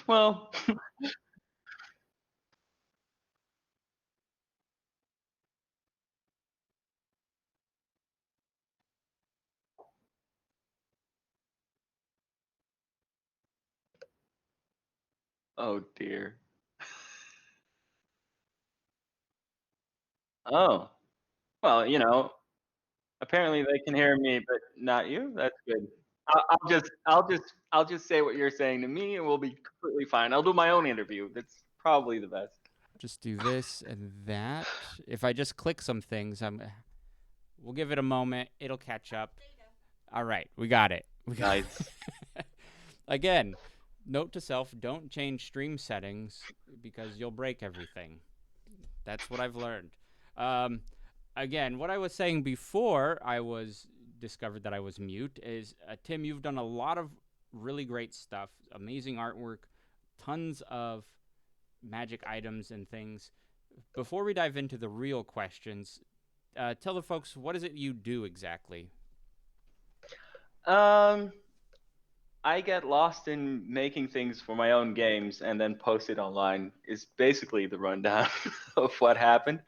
Well, oh dear. Oh, well, apparently they can hear me, but not you. That's good. I'll just say what you're saying to me, and we'll be completely fine. I'll do my own interview. That's probably the best. Just do this and that. If I just click some things, we'll give it a moment. It'll catch up. All right, we got it. We got Nice. Again, note to self, don't change stream settings because you'll break everything. That's what I've learned. Um, Again, what I was saying before I was discovered that I was mute is Tim, you've done a lot of really great stuff, amazing artwork, tons of magic items and things. Before we dive into the real questions, tell the folks what is it you do exactly? Um, I get lost in making things for my own games and then post it online is basically the rundown of what happened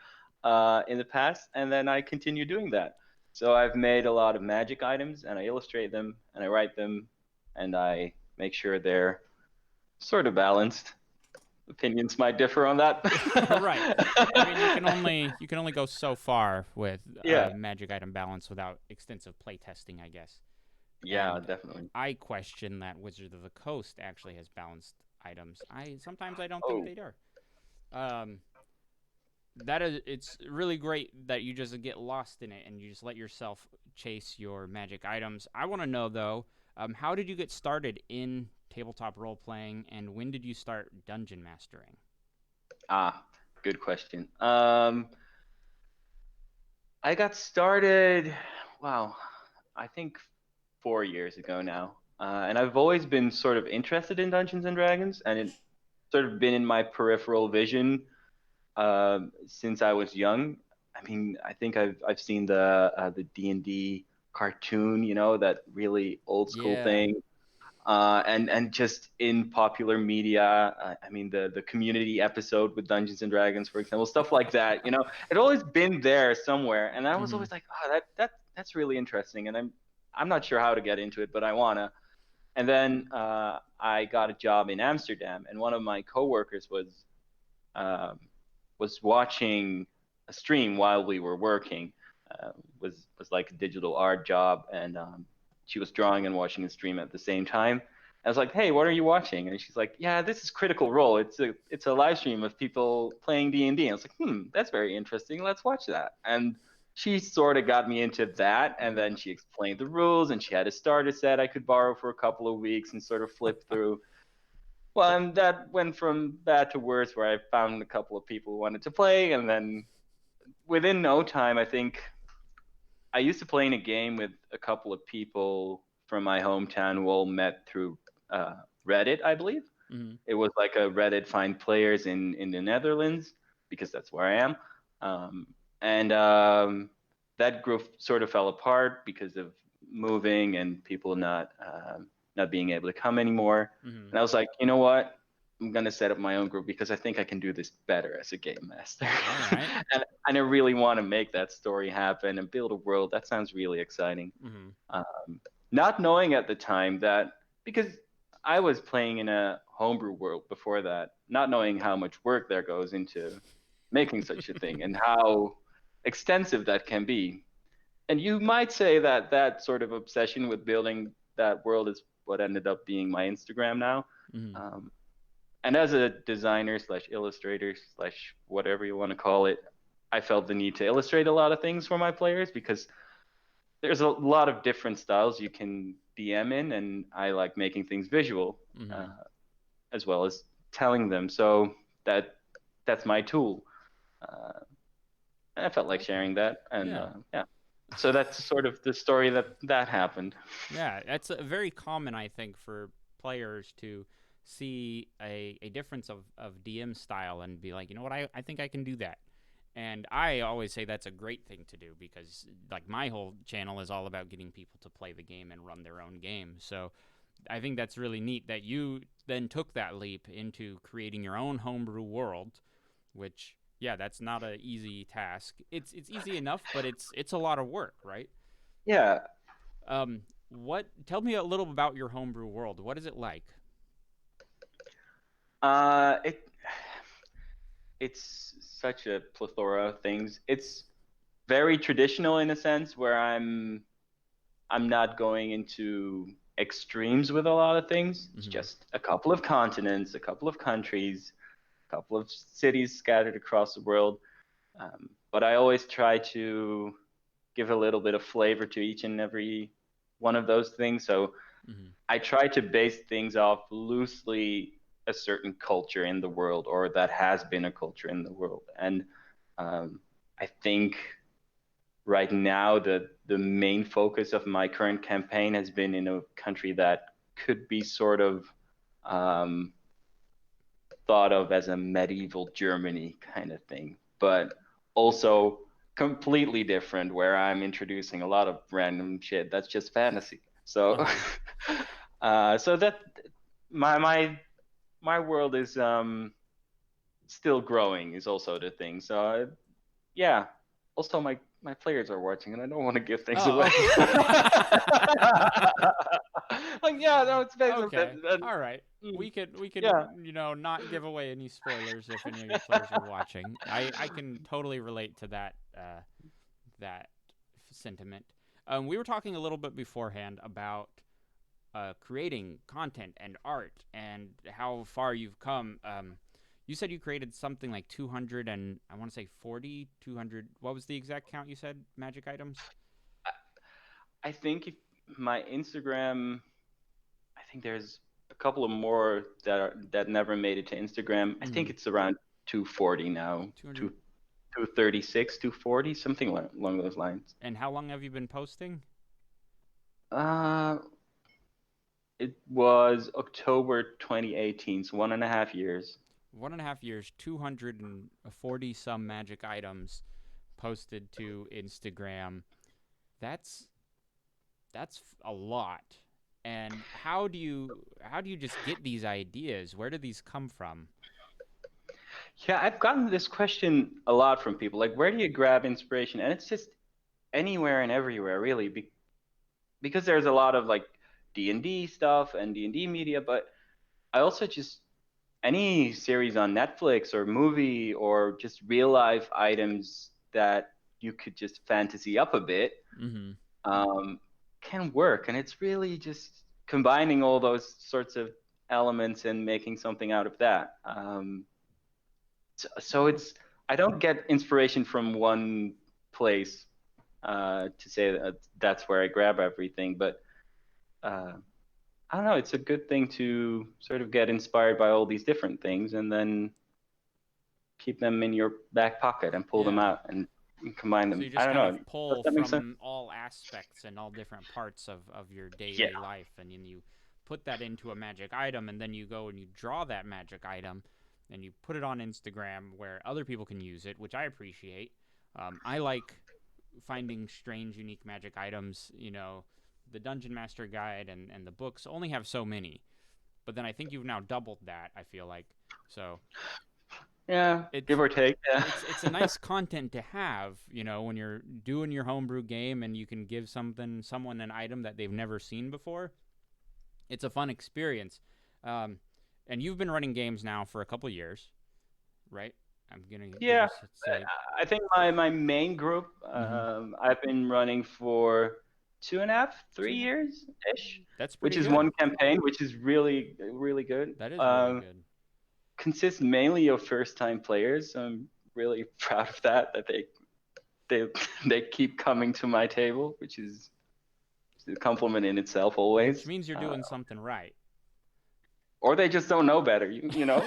in the past, and then I continue doing that. So I've made a lot of magic items, and I illustrate them, and I write them, and I make sure they're sort of balanced. Opinions might differ on that. Right. I mean, you can only go so far with Yeah, magic item balance without extensive playtesting, I guess. yeah, And definitely. I question that Wizard of the Coast actually has balanced items. I don't think Oh, they do. Um, that is, it's really great that you just get lost in it and you just let yourself chase your magic items. I want to know though, how did you get started in tabletop role playing, and when did you start dungeon mastering? ah, good question. I got started, wow, I think 4 years ago now. And I've always been sort of interested in Dungeons and Dragons, and it sort of been in my peripheral vision since I was young. I mean, I think I've seen the D&D cartoon, that really old school Yeah. thing. And just in popular media, I mean the community episode with Dungeons and Dragons, for example, stuff like that. It always been there somewhere, and I was Mm-hmm. always like, oh, that's really interesting, and I'm not sure how to get into it, but I wanna. And then I got a job in Amsterdam, and one of my coworkers um, was watching a stream while we were working. Was like a digital art job, and she was drawing and watching the stream at the same time. I was like, "Hey, what are you watching?" And she's like, "Yeah, this is Critical Role. It's a live stream of people playing D&D." And I was like, that's very interesting. Let's watch that." And she sort of got me into that, and then she explained the rules, and she had a starter set I could borrow for a couple of weeks and sort of flip through. Well, and that went from bad to worse, where I found a couple of people who wanted to play, and then within no time, I think I used to play in a game with a couple of people from my hometown who all met through uh, Reddit, I believe. Mm-hmm. It was like a Reddit find players in the Netherlands, because that's where I am. Um, and that group sort of fell apart because of moving and people not being able to come anymore. Mm-hmm. And I was like, you know what? I'm gonna set up my own group because I think I can do this better as a game master. All right. and I really want to make that story happen and build a world. That sounds really exciting. Mm-hmm. Not knowing at the time that, because I was playing in a homebrew world before that, not knowing how much work there goes into making such a thing and how extensive that can be. And you might say that that sort of obsession with building that world is what ended up being my Instagram now. Mm-hmm. Um, and as a designer slash illustrator slash whatever you want to call it, I felt the need to illustrate a lot of things for my players because there's a lot of different styles you can DM in, and I like making things visual Mm-hmm. uh, as well as telling them. So that that's my tool. Uh, and I felt like Okay. sharing that, and Yeah. yeah. So that's sort of the story that happened. Yeah, that's very common, I think, for players to see a difference of DM style and be like, you know what, I think I can do that. And I always say that's a great thing to do because, like, my whole channel is all about getting people to play the game and run their own game. So I think that's really neat that you then took that leap into creating your own homebrew world, which yeah, that's not an easy task. It's easy enough, but it's a lot of work, right? Yeah. What? Tell me a little about your homebrew world. What is it like? It it's such a plethora of things. It's very traditional in a sense where I'm not going into extremes with a lot of things. It's Mm-hmm. just a couple of continents, a couple of countries, a couple of cities scattered across the world. But I always try to give a little bit of flavor to each and every one of those things. So Mm-hmm. I try to base things off loosely a certain culture in the world, or that has been a culture in the world. And I think right now the main focus of my current campaign has been in a country that could be sort of um, thought of as a medieval Germany kind of thing, but also completely different, where I'm introducing a lot of random shit that's just fantasy. So, Uh-huh. so that my world is still growing is also the thing. So yeah. Also, my players are watching, and I don't want to give things Oh, away. okay. Like, yeah, no, it's based on that. Okay. All right. We could Yeah. not give away any spoilers if any of your players are watching. I can totally relate to that sentiment. We were talking a little bit beforehand about creating content and art and how far you've come. You said you created something like 200 and I want to say 40, 200. What was the exact count you said? Magic items? I think if my Instagram, I think there's a couple of more that never made it to Instagram. I Mm-hmm. think it's around 240 now, 200. 236, 240, something along those lines. And how long have you been posting? Uh, it was October 2018, so 1.5 years. 1.5 years, 240 some magic items posted to Instagram. That's a lot. And how do you just get these ideas? Where do these come from? Yeah, I've gotten this question a lot from people. Like, where do you grab inspiration? And it's just anywhere and everywhere, really, because there's a lot of like D&D stuff and D&D media, but I also just any series on Netflix or movie or just real life items that you could just fantasy up a bit Mm-hmm. um, can work. And it's really just combining all those sorts of elements and making something out of that. So it's I don't get inspiration from one place to say that that's where I grab everything, but uh, I don't know. It's a good thing to sort of get inspired by all these different things and then keep them in your back pocket and pull them Yeah. out and combine So them. you I just don't kind know. of Does pull that make sense? from all aspects and all different parts of your Yeah. daily life, and then you put that into a magic item, and then you go and you draw that magic item, and you put it on Instagram where other people can use it, which I appreciate. I like finding strange, unique magic items. The Dungeon Master Guide and the books only have so many, but then I think you've now doubled that. I feel like so Yeah. it's Give or take. Yeah. it's a nice content to have, when you're doing your homebrew game and you can give someone an item that they've never seen before. It's a fun experience. Um, and you've been running games now for a couple years, right? I'm gonna give you Yeah. say. I think my main group Mm-hmm. I've been running for 2.5, Two 3 years ish, That's which pretty is good. one campaign, which is really really good. That is really good. Consists mainly of first time players. I'm really proud of that they they keep coming to my table, which is a compliment in itself Which always. means you're doing something right. Or they just don't know better, you know.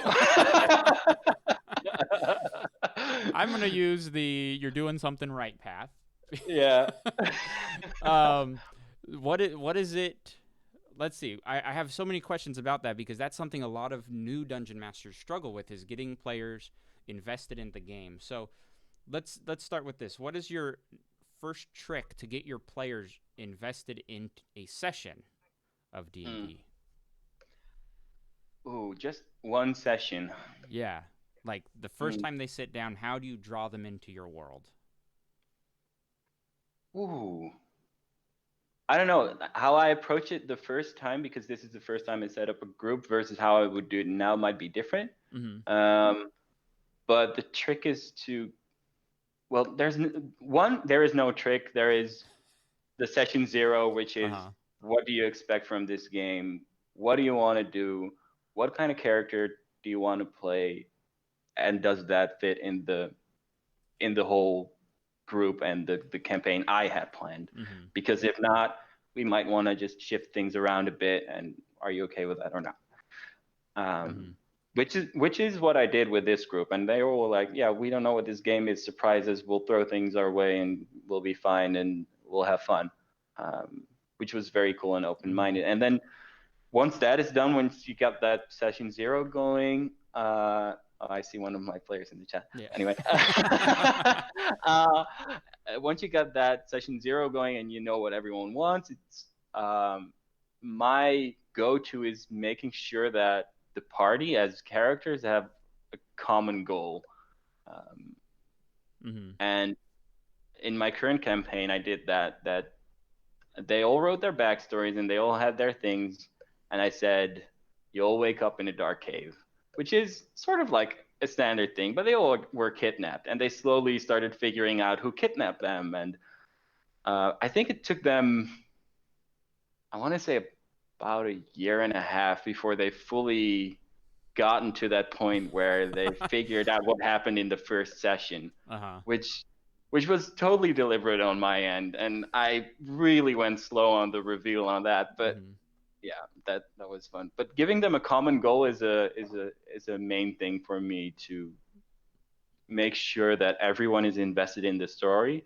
I'm gonna use the "you're doing something right" path. Yeah. um, what is it? Let's see. I have so many questions about that because that's something a lot of new dungeon masters struggle with is getting players invested in the game. So let's start with this. What is your first trick to get your players invested in a session of Mm. D&D? Ooh, just one session. Yeah. Like the first Mm, time they sit down, how do you draw them into your world? Ooh, I don't know how I approach it the first time because this is the first time I set up a group versus how I would do it now might be different. Mm-hmm. Um, but the trick is to, well, there is no trick. There is the session zero, which is Uh-huh. what do you expect from this game? What do you want to do? What kind of character do you want to play? And does that fit in the whole group and the campaign I had planned? Mm-hmm. Because if not, we might want to just shift things around a bit. And are you okay with that or not? Mm-hmm. Um, which is what I did with this group, and they were all like, "Yeah, we don't know what this game is. Surprises. We'll throw things our way, and we'll be fine, and we'll have fun." Um, which was very cool and Mm-hmm. open-minded. And then once that is done, once you got that session zero going, oh, I see one of my players in the chat. Yeah. Anyway, once you got that session zero going and you know what everyone wants, it's my go-to is making sure that the party as characters have a common goal. Um, Mm-hmm. and in my current campaign, I did that they all wrote their backstories and they all had their things. And I said, you'll wake up in a dark cave, which is sort of like a standard thing, but they all were kidnapped and they slowly started figuring out who kidnapped them. And I think it took them, I want to say, about a year and a half before they fully gotten to that point where they figured out what happened in the first session, Uh-huh. which was totally deliberate on my end, and I really went slow on the reveal on that. But Mm-hmm. yeah, that was fun. But giving them a common goal is a main thing for me to make sure that everyone is invested in the story.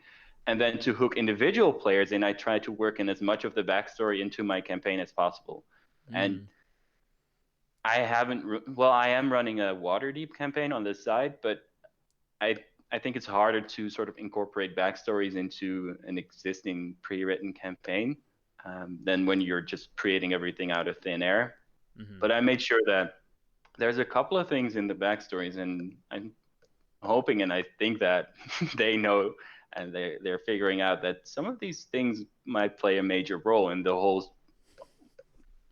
And then to hook individual players in, I try to work in as much of the backstory into my campaign as possible. And Mm-hmm. I am running a Waterdeep campaign on the side, but I I think it's harder to sort of incorporate backstories into an existing pre-written campaign than when you're just creating everything out of thin air. Mm-hmm. But I made sure that there's a couple of things in the backstories, and I'm hoping and I think that they know and they're figuring out that some of these things might play a major role in the whole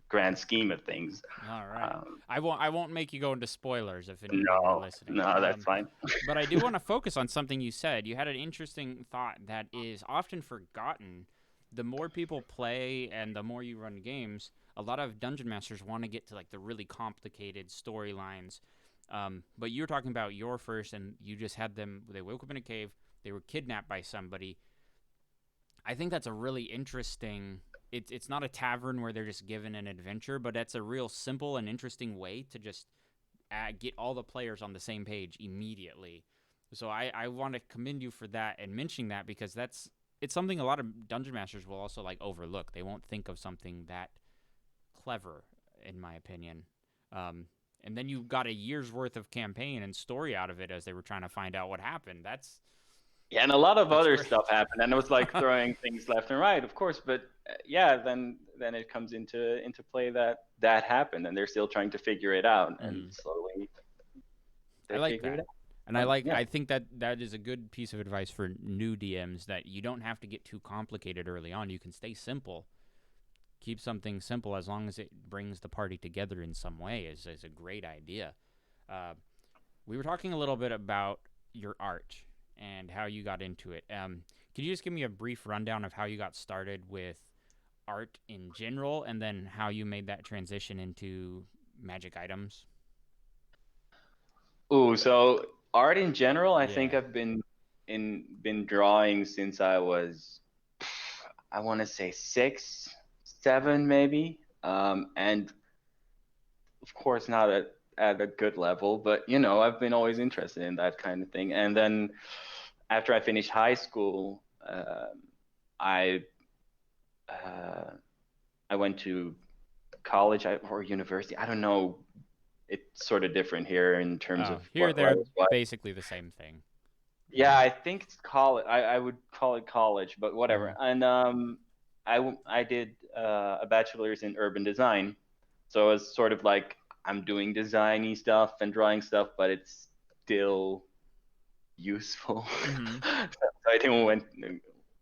grand scheme of things. All right. Um, I won't make you go into spoilers if any people are no, listening. no, that's fine. But I do want to focus on something you said. You had an interesting thought that is often forgotten. The more people play and the more you run games, a lot of dungeon masters want to get to like the really complicated storylines. But you were talking about your first, and you just had them. They woke up in a cave. They were kidnapped by somebody. I think that's a really interesting. It's not a tavern where they're just given an adventure, but that's a real simple and interesting way to just get all the players on the same page immediately. So I want to commend you for that and mentioning that because it's something a lot of dungeon masters will also like overlook. They won't think of something that clever, in my opinion. Um, and then you got a year's worth of campaign and story out of it as they were trying to find out what happened. Yeah, and a lot of That's other great. stuff happened, and it was like throwing things left and right, of course. But yeah, then it comes into play that that happened, and they're still trying to figure it out, and Mm-hmm. slowly I they like figure it that. out. And Fun. Yeah. I think that that is a good piece of advice for new DMs that you don't have to get too complicated early on. You can stay simple. Keep something simple as long as it brings the party together in some way is a great idea. Uh, we were talking a little bit about your art and how you got into it. Can you just give me a brief rundown of how you got started with art in general and then how you made that transition into magic items? Ooh, so art in general, I think Yeah. I've been drawing since I was, I want to say 6, 7 maybe, and of course not at a good level, but I've been always interested in that kind of thing. And then after I finished high school, I uh, I went to college or university. I don't know. It's sort of different here in terms of Here what they're is what. basically the same thing. Yeah, I think it's college. I would call it college, but Mm-hmm. whatever. And I did a bachelor's in urban design, so it was sort of like I'm doing designy stuff and drawing stuff, but it's still useful. Mm-hmm. So I didn't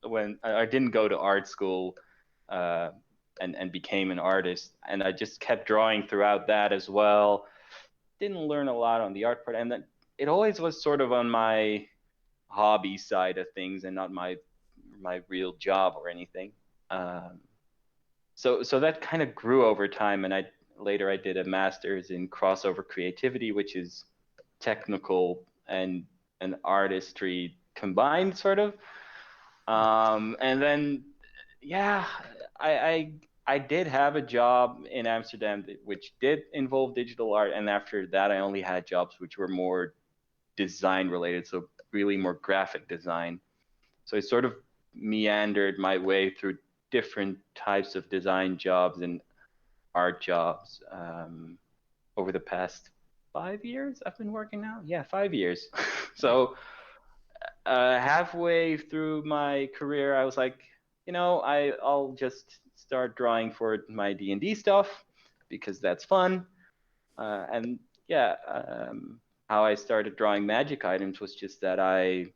when I didn't go to art school, uh, and became an artist, and I just kept drawing throughout that as well. Didn't learn a lot on the art part, and then it always was sort of on my hobby side of things and not my real job or anything. Um, so that kind of grew over time, and I did a master's in crossover creativity, which is technical and artistry combined, sort of. And then, yeah, I, I I did have a job in Amsterdam which did involve digital art, and after that, I only had jobs which were more design related, so really more graphic design. So I sort of meandered my way through different types of design jobs and art jobs, over the past 5 years. I've been working now. Yeah, 5 years. Nice. So halfway through my career, I was like, I'll just start drawing for my D&D stuff because that's fun. And yeah, how I started drawing magic items was just that I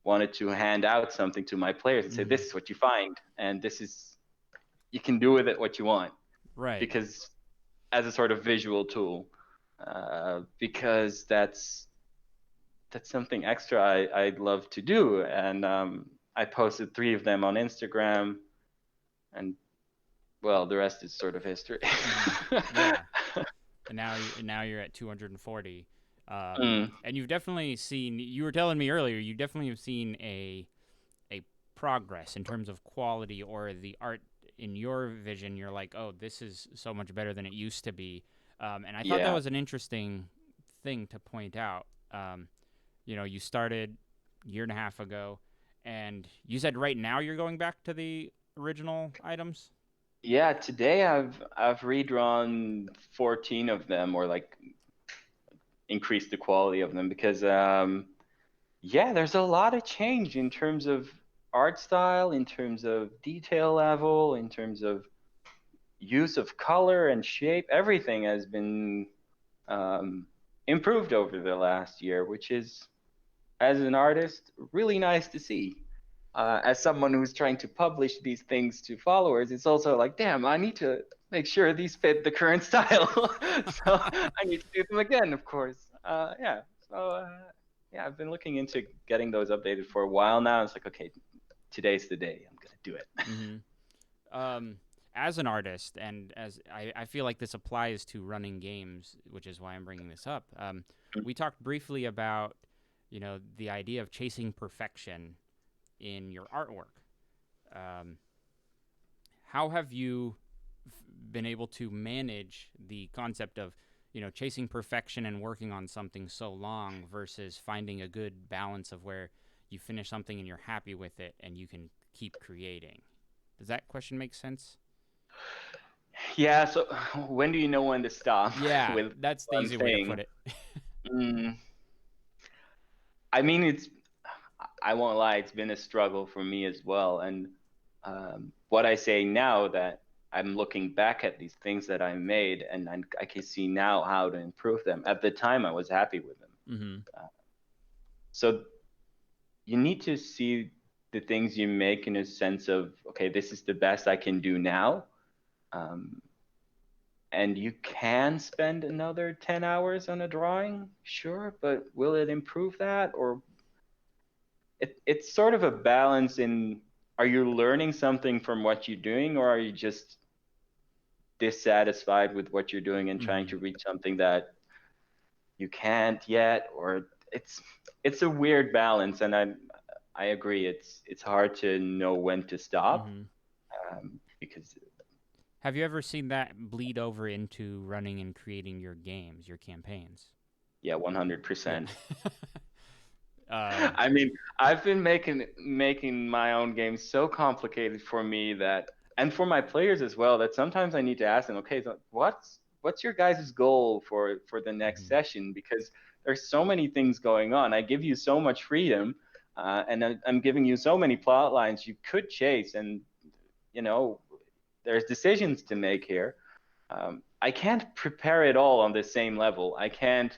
wanted to hand out something to my players and say, Mm-hmm. this is what you find, and this is, you can do with it what you want, Right. because as a sort of visual tool, because that's something extra I'd love to do. And I posted 3 of them on Instagram, and well, the rest is sort of history. Mm-hmm. Yeah. And now you're at 240. Mm, And you've definitely seen. You were telling me earlier. You definitely have seen a progress in terms of quality or the art in your vision. You're like, oh, this is so much better than it used to be. And I thought that yeah. was an interesting thing to point out. You started a year and a half ago, and you said right now you're going back to the original items. Yeah, today I've redrawn 14 of them, or like increased the quality of them, because yeah, there's a lot of change in terms of art style, in terms of detail level, in terms of use of color and shape. Everything has been um, improved over the last year, which is, as an artist, really nice to see. As someone who's trying to publish these things to followers, it's also like, damn, I need to make sure these fit the current style. So I need to do them again, of course. Yeah. So yeah, I've been looking into getting those updated for a while now. It's like, okay, today's the day. I'm gonna do it. Mm-hmm. um, as an artist, and as I feel like this applies to running games, which is why I'm bringing this up. We talked briefly about, the idea of chasing perfection in your artwork. Um, how have you been able to manage the concept of, chasing perfection and working on something so long versus finding a good balance of where you finish something and you're happy with it and you can keep creating? Does that question make sense? Yeah. So when do you know when to stop Yeah, with that's the one easy way to put thing? it. Mm, I mean, I won't lie, it's been a struggle for me as well. And what I say now, that I'm looking back at these things that I made, and I can see now how to improve them. At the time, I was happy with them. Mm-hmm. So you need to see the things you make in a sense of, okay, this is the best I can do now. Um, and you can spend another 10 hours on a drawing, sure, but will it improve that? Or it's sort of a balance in, are you learning something from what you're doing, or are you just dissatisfied with what you're doing and trying Mm-hmm. to reach something that you can't yet? Or it's a weird balance, and I agree, it's hard to know when to stop, Mm-hmm. because Have you ever seen that bleed over into running and creating your games, your campaigns? yeah, Yeah. 100%. um, I mean, I've been making my own games so complicated for me, that, and for my players as well, that sometimes I need to ask them, okay, so what's your guys' goal for the next mhm. session? Because there's so many things going on. I give you so much freedom, and I'm giving you so many plot lines you could chase, and you know, there's decisions to make here. I can't prepare it all on the same level. I can't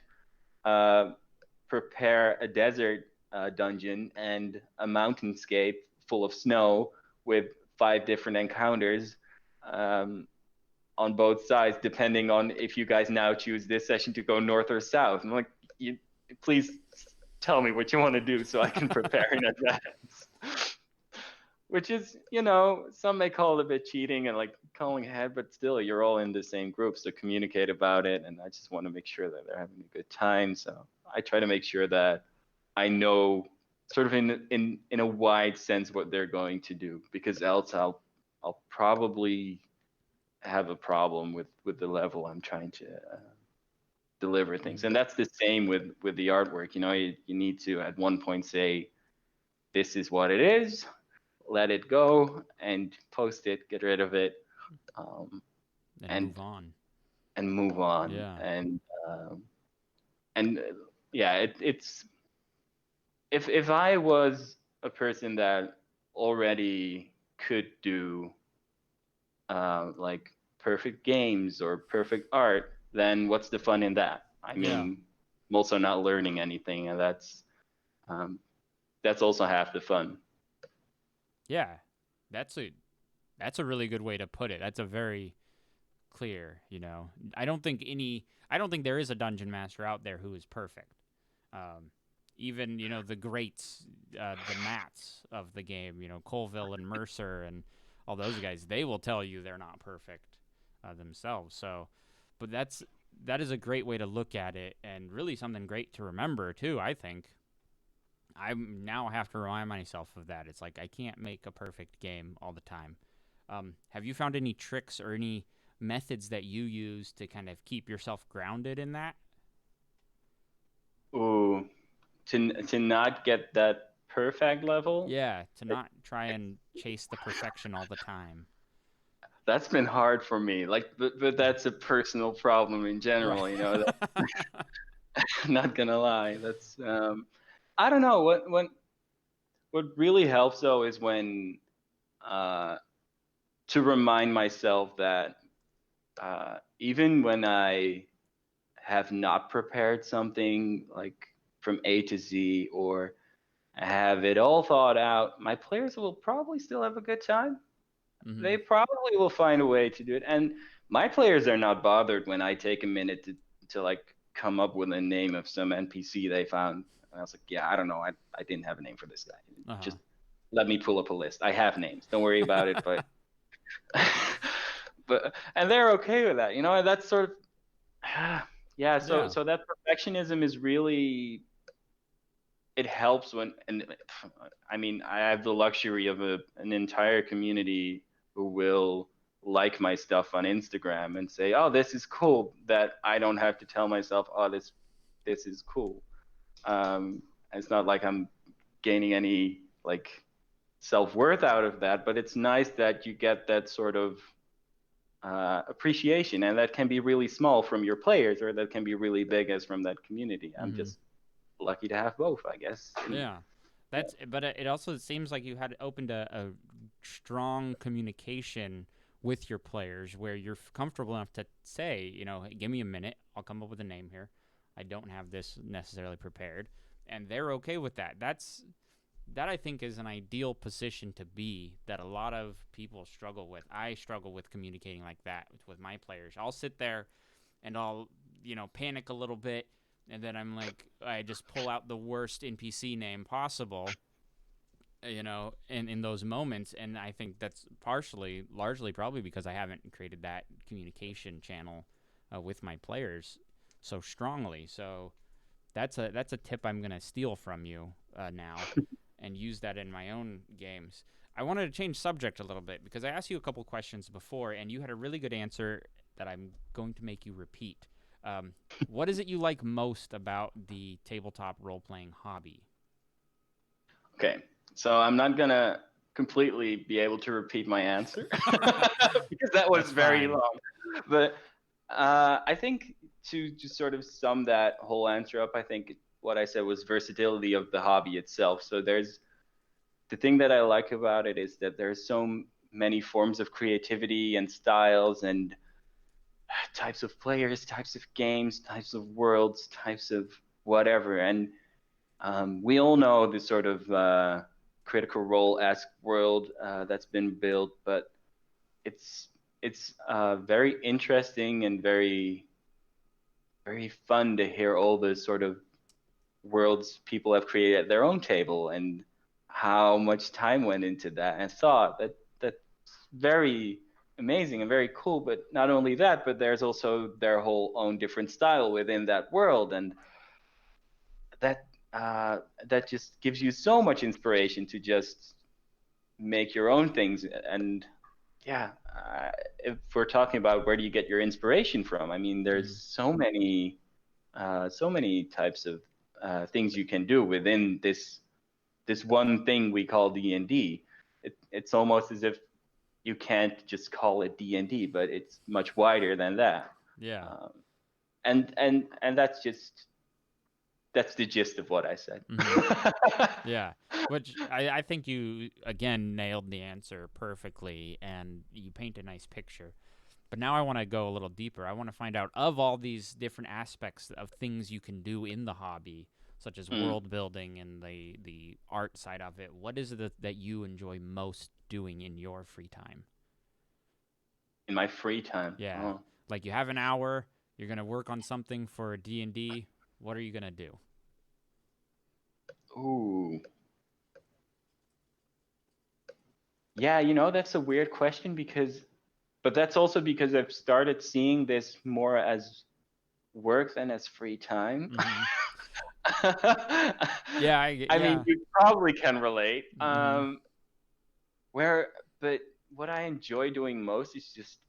uh, prepare a desert dungeon and a mountainscape full of snow with 5 different encounters um, on both sides, depending on if you guys now choose this session to go north or south. I'm like, please tell me what you want to do so I can prepare in advance. Which is, some may call it a bit cheating and like calling ahead, but still, you're all in the same group, so communicate about it. And I just want to make sure that they're having a good time. So I try to make sure that I know sort of in a wide sense what they're going to do, because else I'll probably have a problem with the level I'm trying to deliver things. And that's the same with the artwork. You need to at one point say, this is what it is, let it go, and post it, get rid of it, And move on. And move on. Yeah. And yeah, it's if I was a person that already could do like perfect games or perfect art, then what's the fun in that? I mean, Yeah. I'm also not learning anything, and that's also half the fun. Yeah. That's a really good way to put it. That's a very clear, I don't think there is a dungeon master out there who is perfect. Even, the greats, the Matts of the game, Colville and Mercer and all those guys, they will tell you they're not perfect themselves. So, but that is a great way to look at it, and really something great to remember too, I think. I now have to remind myself of that. It's like I can't make a perfect game all the time. Have you found any tricks or any methods that you use to kind of keep yourself grounded in that? Ooh, to not get that perfect level. Yeah, to not try and chase the perfection all the time. That's been hard for me. Like, but that's a personal problem in Right. general. I'm not gonna lie. That's I don't know what really helps though is when uh, to remind myself that even when I have not prepared something like from A to Z, or have it all thought out, my players will probably still have a good time. Mm-hmm. They probably will find a way to do it. And my players are not bothered when I take a minute to like come up with a name of some NPC they found. And I was like, yeah, I don't know. I didn't have a name for this guy. Uh-huh. Just let me pull up a list. I have names. Don't worry about it. But and they're okay with that. And that's sort of yeah. So Yeah. so that perfectionism is really, it helps when, and I mean, I have the luxury of an entire community who will like my stuff on Instagram and say, "Oh, this is cool." That I don't have to tell myself, "Oh, this is cool." It's not like I'm gaining any like self-worth out of that, but it's nice that you get that sort of appreciation, and that can be really small from your players, or that can be really big as from that community. I'm Mm-hmm. just lucky to have both, I guess. Yeah. But it also seems like you had opened a strong communication with your players where you're comfortable enough to say, hey, give me a minute. I'll come up with a name here. I don't have this necessarily prepared. And they're okay with that. That I think is an ideal position to be, that a lot of people struggle with. I struggle with communicating like that with my players. I'll sit there and I'll, panic a little bit, and then I just pull out the worst NPC name possible, in those moments. And I think that's largely probably because I haven't created that communication channel with my players so strongly. So that's a tip I'm gonna steal from you now, and use that in my own games. I wanted to change subject a little bit because I asked you a couple questions before, and you had a really good answer that I'm going to make you repeat. What is it you like most about the tabletop role-playing hobby? Okay, so I'm not gonna completely be able to repeat my answer because that was That's very fine. long. But I think to just sort of sum that whole answer up, I think what I said was versatility of the hobby itself. So there's the thing that I like about it is that there's so many forms of creativity and styles, and types of players, types of games, types of worlds, types of whatever. And we all know the sort of Critical Role-esque world that's been built, but it's very interesting and very very fun to hear all the sort of worlds people have created at their own table and how much time went into that and thought. That's very amazing and very cool. But not only that, but there's also their whole own different style within that world, and that that just gives you so much inspiration to just make your own things. And yeah, if we're talking about where do you get your inspiration from, I mean, there's so many types of things you can do within this one thing we call D&D. It's almost as if you can't just call it D&D, but it's much wider than that. Yeah. And that's the gist of what I said. Yeah, which I think you, again, nailed the answer perfectly, and you paint a nice picture. But now I want to go a little deeper. I want to find out, of all these different aspects of things you can do in the hobby, such as world building and the art side of it, what is it that you enjoy most doing in your free time? In my free time? Yeah. Oh. Like, you have an hour, you're going to work on something for D&D. What are you going to do? Ooh. Yeah, that's a weird question but that's also because I've started seeing this more as work than as free time. Yeah, I mean, you probably can relate. But what I enjoy doing most is just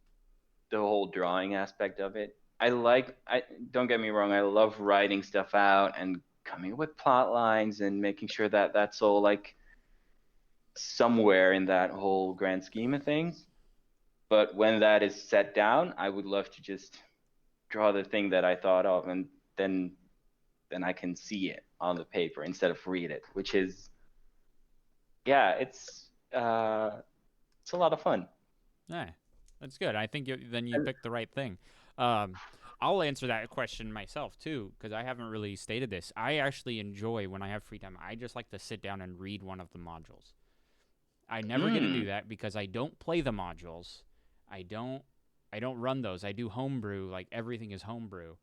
the whole drawing aspect of it. Don't get me wrong, I love writing stuff out and coming up with plot lines and making sure that that's all like somewhere in that whole grand scheme of things. But when that is set down, I would love to just draw the thing that I thought of, and then I can see it on the paper instead of read it, which is, yeah, it's a lot of fun. Yeah, that's good. I think then you picked the right thing. I'll answer that question myself too, because I haven't really stated this. I actually enjoy, when I have free time, I just like to sit down and read one of the modules. I never get to do that because I don't play the modules. I don't run those. I do homebrew, like everything is homebrew.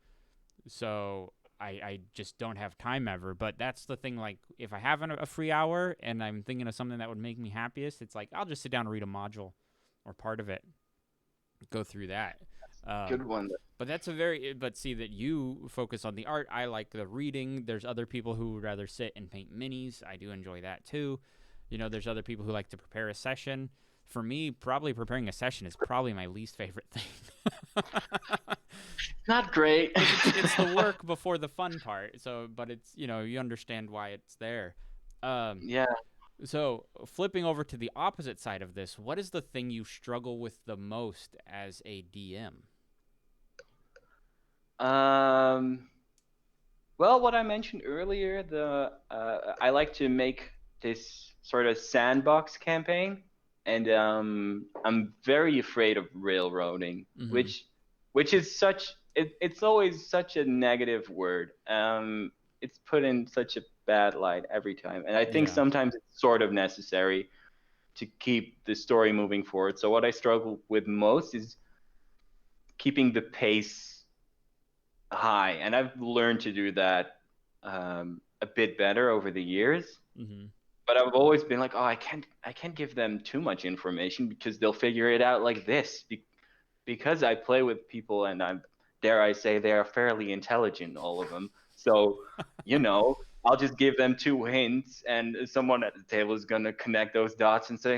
So I just don't have time ever. But that's the thing, like, if I have a free hour and I'm thinking of something that would make me happiest, it's like I'll just sit down and read a module or part of it. Go through that. Good one. But see that you focus on the art. I like the reading. There's other people who would rather sit and paint minis. I do enjoy that too. There's other people who like to prepare a session. For me, probably preparing a session is probably my least favorite thing. Not great. It's the work before the fun part. So, but it's, you understand why it's there. Yeah. So, flipping over to the opposite side of this, what is the thing you struggle with the most as a DM? Well, what I mentioned earlier, I like to make this sort of sandbox campaign, and I'm very afraid of railroading, which is it's always such a negative word. It's put in such a bad light every time, and I think sometimes it's sort of necessary to keep the story moving forward. So what I struggle with most is keeping the pace high, and I've learned to do that a bit better over the years. But I've always been like, oh, I can't give them too much information because they'll figure it out like this. Because I play with people, and dare I say, they are fairly intelligent, all of them. So, I'll just give them 2 hints, and someone at the table is gonna connect those dots and say,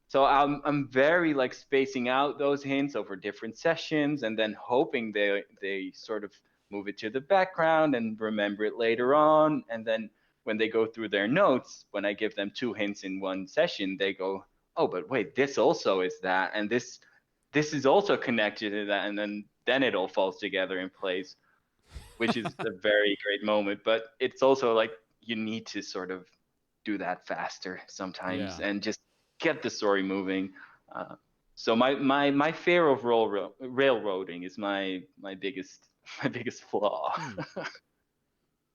So I'm very like spacing out those hints over different sessions, and then hoping they sort of move it to the background and remember it later on. And then when they go through their notes, when I give them 2 hints in one session, they go, oh, but wait, this also is that, and this is also connected to that, and then it all falls together in place, which is a very great moment. But it's also like you need to sort of do that faster sometimes and just get the story moving. So my fear of railroading is my biggest my biggest flaw.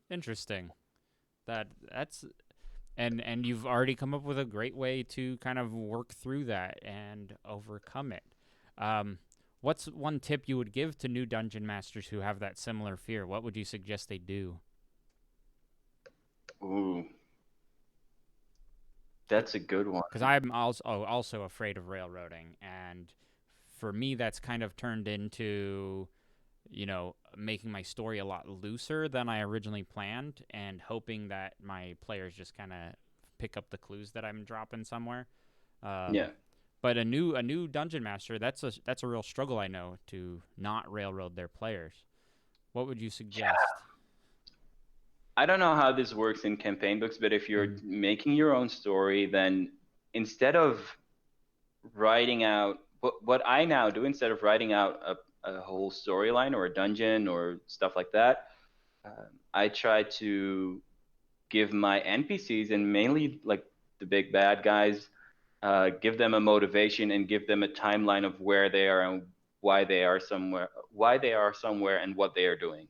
Interesting. That's and you've already come up with a great way to kind of work through that and overcome it. Um, what's one tip you would give to new dungeon masters who have that similar fear? What would you suggest they do? Ooh, that's a good one. Because I'm also afraid of railroading, and for me, that's kind of turned into making my story a lot looser than I originally planned, and hoping that my players just kind of pick up the clues that I'm dropping somewhere. Um, Yeah. but a new dungeon master, that's a real struggle, I know, to not railroad their players. What would you suggest? I don't know how this works in campaign books, but if you're Mm-hmm. making your own story, then instead of writing out what I now do, instead of writing out a whole storyline or a dungeon or stuff like that, I try to give my NPCs, and mainly like the big bad guys, give them a motivation and give them a timeline of where they are and why they are somewhere, and what they are doing.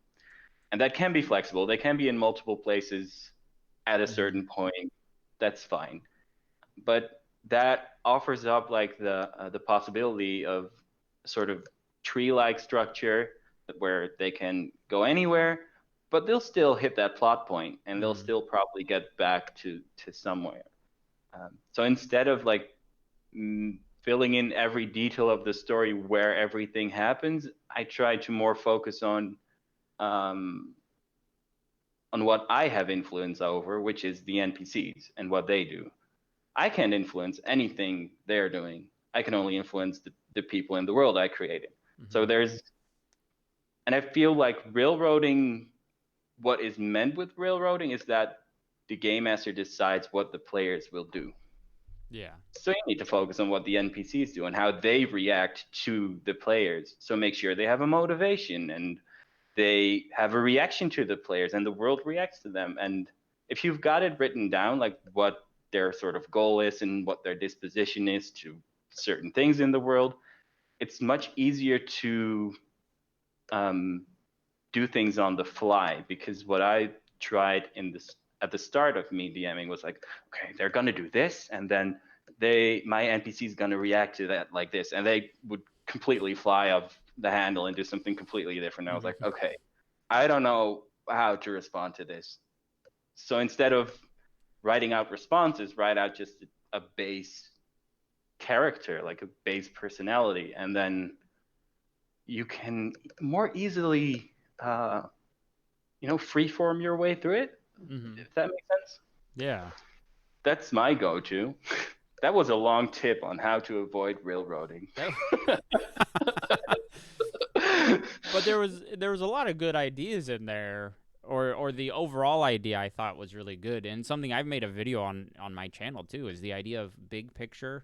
And that can be flexible. They can be in multiple places at a Mm-hmm. certain point. That's fine. But that offers up like the possibility of sort of tree-like structure where they can go anywhere, but they'll still hit that plot point, and they'll Mm-hmm. still probably get back to somewhere. So instead of like filling in every detail of the story where everything happens, I try to more focus um, on what I have influence over, which is the NPCs and what they do. I can't influence anything they're doing. I can only influence the people in the world I created. So Mm-hmm. and I feel like railroading, what is meant with railroading is that the game master decides what the players will do. Yeah. So you need to focus on what the NPCs do and how they react to the players. So make sure they have a motivation and they have a reaction to the players and the world reacts to them. And if you've got it written down, like what their sort of goal is and what their disposition is to certain things in the world, it's much easier to um, do things on the fly. Because what I tried at the start of me DMing was like, okay, they're gonna do this, and then my NPC is gonna react to that like this, and they would completely fly off the handle and do something completely different. I was like, Mm-hmm. okay, I don't know how to respond to this. So instead of writing out responses, write out just a base character, like a base personality, and then you can more easily, freeform your way through it, Mm-hmm. if that makes sense. Yeah. That's my go-to. That was a long tip on how to avoid railroading. That but there was a lot of good ideas in there, or the overall idea I thought was really good, and something I've made a video on my channel too is the idea of big picture.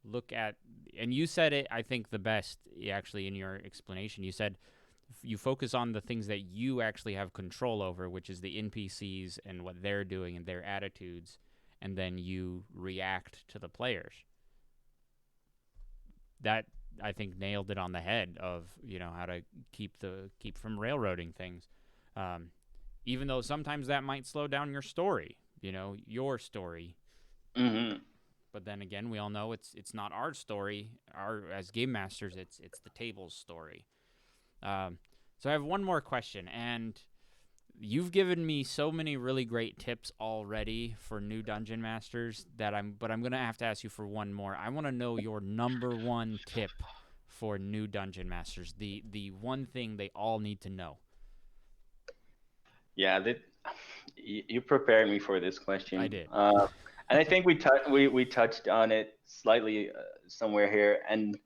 Look at, and you said it, I think, the best actually in your explanation. You said you focus on the things that you actually have control over, which is the NPCs and what they're doing and their attitudes, and then you react to the players. That, I think, nailed it on the head of how to keep from railroading things. Um, Even though sometimes that might slow down your story, your story. Mm-hmm. But then again, we all know it's not our story. Our As game masters, it's the table's story. Um, so I have one more question, and you've given me so many really great tips already for new dungeon masters but I'm going to have to ask you for one more. I want to know your number one tip for new dungeon masters. The one thing they all need to know. Yeah, you prepared me for this I question, did. and I think we touched on it slightly somewhere here. And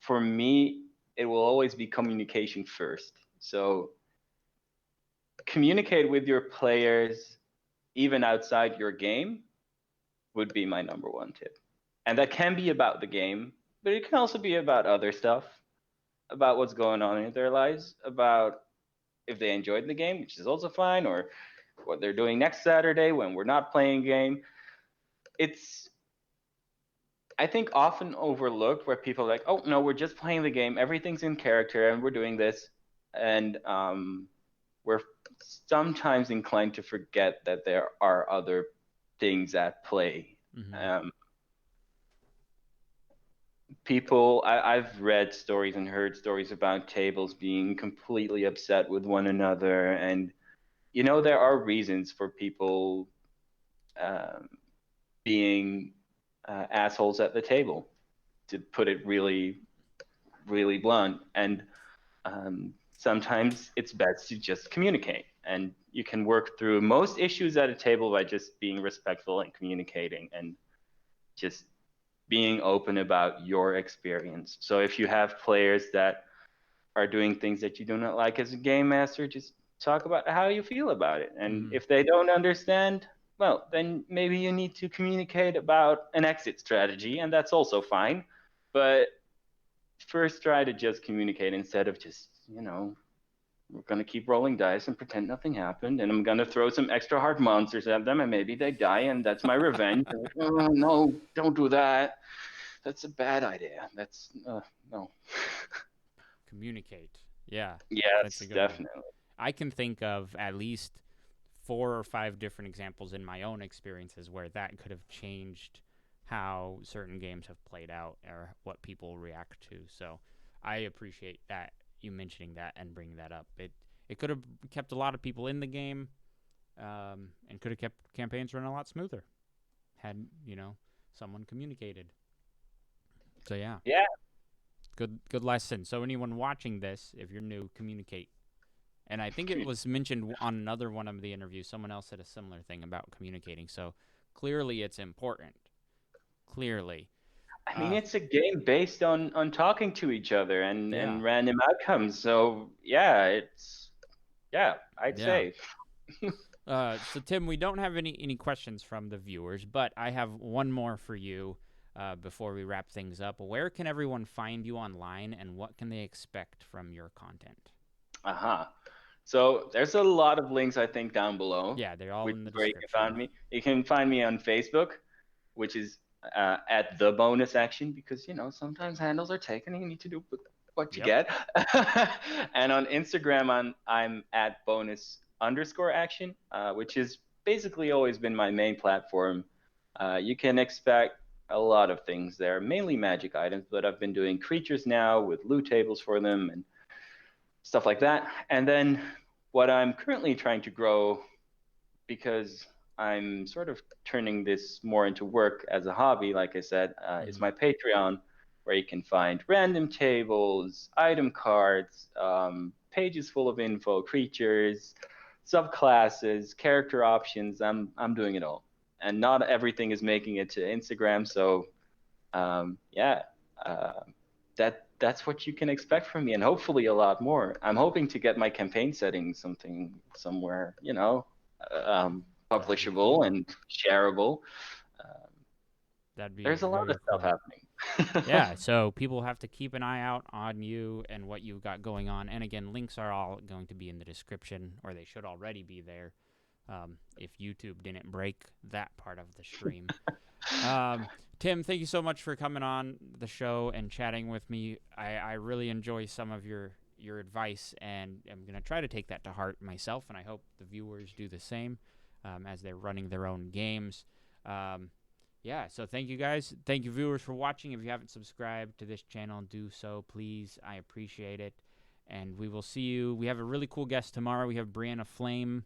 for me, it will always be communication first. So communicate with your players even outside your game would be my number one tip. And that can be about the game, but it can also be about other stuff, about what's going on in their lives, about if they enjoyed the game, which is also fine, or what they're doing next Saturday when we're not playing game. It's I think often overlooked, where people are like, oh no, we're just playing the game, everything's in character, and we're doing this, and we're sometimes inclined to forget that there are other things at play. Mm-hmm. I've read stories and heard stories about tables being completely upset with one another, and there are reasons for people um, being assholes at the table, to put it really, really blunt. And sometimes it's best to just communicate, and you can work through most issues at a table by just being respectful and communicating, and just being open about your experience. So if you have players that are doing things that you do not like as a game master, just talk about how you feel about it. And Mm-hmm. if they don't understand, well, then maybe you need to communicate about an exit strategy, and that's also fine. But first, try to just communicate instead of just, we're going to keep rolling dice and pretend nothing happened, and I'm going to throw some extra hard monsters at them, and maybe they die, and that's my revenge. Like, oh, no, don't do that. That's a bad idea. That's, no. Communicate. Yeah, that's Yes, a good one. definitely. I can think of at least 4 or 5 different examples in my own experiences where that could have changed how certain games have played out or what people react to. So I appreciate that you mentioning that and bringing that up. It could have kept a lot of people in the game, and could have kept campaigns running a lot smoother had someone communicated. So yeah, Yeah. good lesson. So anyone watching this, if you're new, communicate. And I think it was mentioned on another one of the interviews. Someone else said a similar thing about communicating. So clearly, it's important. Clearly, I mean, it's a game based on talking to each other yeah, and random outcomes. So yeah, I'd yeah. say. So Tim, we don't have any questions from the viewers, but I have one more for you before we wrap things up. Where can everyone find you online, and what can they expect from your content? Uh-huh. So there's a lot of links, I think, down below, Yeah, they're all which in the is where you can find description. me. You can find me on Facebook, which is at the bonus action, because sometimes handles are taken and you need to do what you Yep. get. And on Instagram, I'm at bonus_action, which is basically always been my main platform. You can expect a lot of things there, mainly magic items, but I've been doing creatures now with loot tables for them and stuff like that. And then what I'm currently trying to grow, because I'm sort of turning this more into work as a hobby, like I said, is Mm-hmm. my Patreon, where you can find random tables, item cards, pages full of info, creatures, subclasses, character options. I'm doing it all, and not everything is making it to Instagram. So yeah, uh, that's what you can expect from me, and hopefully a lot more. I'm hoping to get my campaign settings somewhere, That'd be publishable cool. and shareable. Um, That'd be there's a lot of very stuff cool. happening. Yeah, so people have to keep an eye out on you and what you've got going on. And again, links are all going to be in the description, or they should already be there, if YouTube didn't break that part of the stream. Um, Tim, thank you so much for coming on the show and chatting with me. I really enjoy some of your advice, and I'm going to try to take that to heart myself, and I hope the viewers do the same as they're running their own games. Um, yeah, so thank you guys. Thank you, viewers, for watching. If you haven't subscribed to this channel, do so, please. I appreciate it. And we will see you. We have a really cool guest tomorrow. We have Brianna Flame,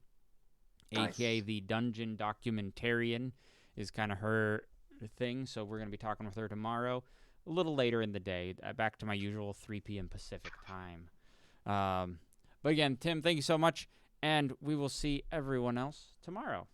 aka Nice. the Dungeon Documentarian, is kind of her thing. So we're going to be talking with her tomorrow, a little later in the day, back to my usual 3 p.m. Pacific time. But again, Tim, thank you so much. And we will see everyone else tomorrow.